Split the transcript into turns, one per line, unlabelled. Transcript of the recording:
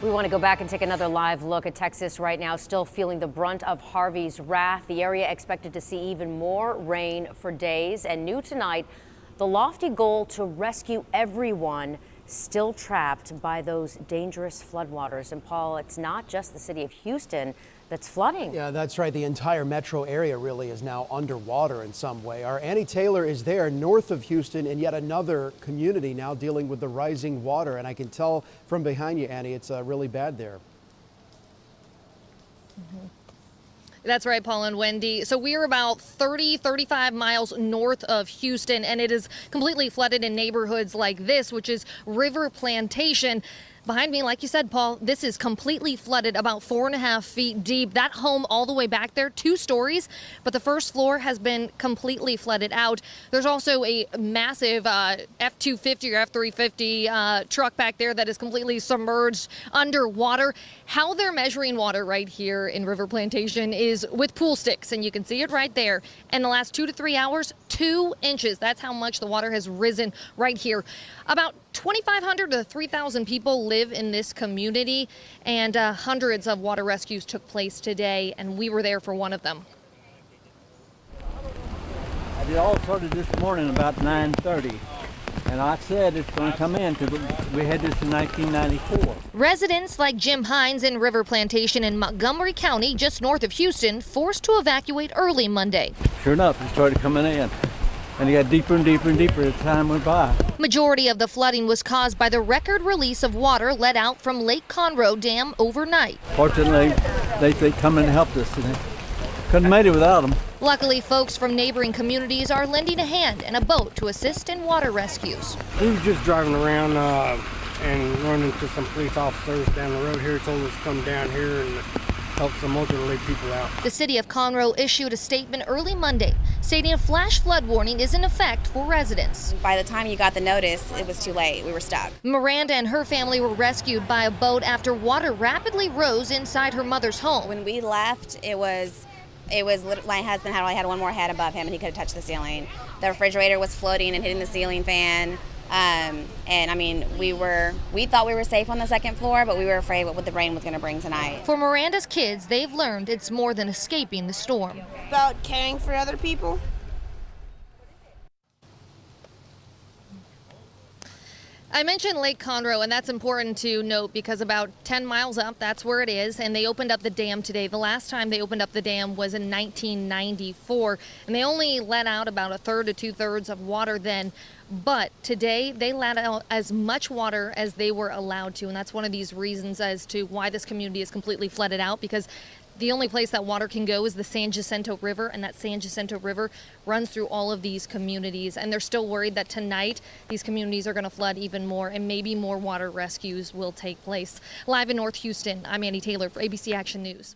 We want to go back and take another live look at Texas right now, still feeling the brunt of Harvey's wrath. The area expected to see even more rain for days. And new tonight, the lofty goal to rescue everyone still trapped by those dangerous floodwaters. And Paul, it's not just the city of Houston that's flooding.
Yeah, that's right. The entire metro area really is now underwater in some way. Our Annie Taylor is there north of Houston in yet another community now dealing with the rising water. And I can tell from behind you, Annie, it's really bad there.
That's right, Paul and Wendy. So we are about 35 miles north of Houston, and it is completely flooded in neighborhoods like this, which is River Plantation. Behind me, like you said, Paul, this is completely flooded, about 4.5 feet deep. That home all the way back there, 2 stories, but the first floor has been completely flooded out. There's also a massive F-250 or F-350 truck back there that is completely submerged underwater. How they're measuring water right here in River Plantation is with pool sticks, and you can see it right there. In the last 2 to 3 hours, 2 inches. That's how much the water has risen right here. About 2,500 to 3,000 people live in this community, and hundreds of water rescues took place today, and we were there for one of them.
It all started this morning about 9:30, and I said it's going to come in because we had this in 1994.
Residents like Jim Hines in River Plantation in Montgomery County, just north of Houston, forced to evacuate early Monday.
Sure enough, it started coming in. And it got deeper and deeper and deeper as time went by.
Majority of the flooding was caused by the record release of water let out from Lake Conroe Dam overnight.
Fortunately, they come and helped us, and couldn't have made it without them.
Luckily, folks from neighboring communities are lending a hand and a boat to assist in water rescues.
We were just driving around and running into some police officers down the road here, told us to come down here and help some elderly people out.
The city of Conroe issued a statement early Monday stating a flash flood warning is in effect for residents.
By the time you got the notice, it was too late. We were stuck.
Miranda and her family were rescued by a boat after water rapidly rose inside her mother's home.
When we left, it was my husband had only had one more head above him and he could have touched the ceiling. The refrigerator was floating and hitting the ceiling fan. And I mean, we thought we were safe on the second floor, but we were afraid what the rain was going to bring tonight.
For Miranda's kids, they've learned it's more than escaping the storm.
About caring for other people.
I mentioned Lake Conroe, and that's important to note because about 10 miles up, that's where it is, and they opened up the dam today. The last time they opened up the dam was in 1994, and they only let out about 1/3 to 2/3 of water then. But today, they let out as much water as they were allowed to, and that's one of these reasons as to why this community is completely flooded out, because the only place that water can go is the San Jacinto River, and that San Jacinto River runs through all of these communities. And they're still worried that tonight these communities are going to flood even more, and maybe more water rescues will take place. Live in North Houston, I'm Annie Taylor for ABC Action News.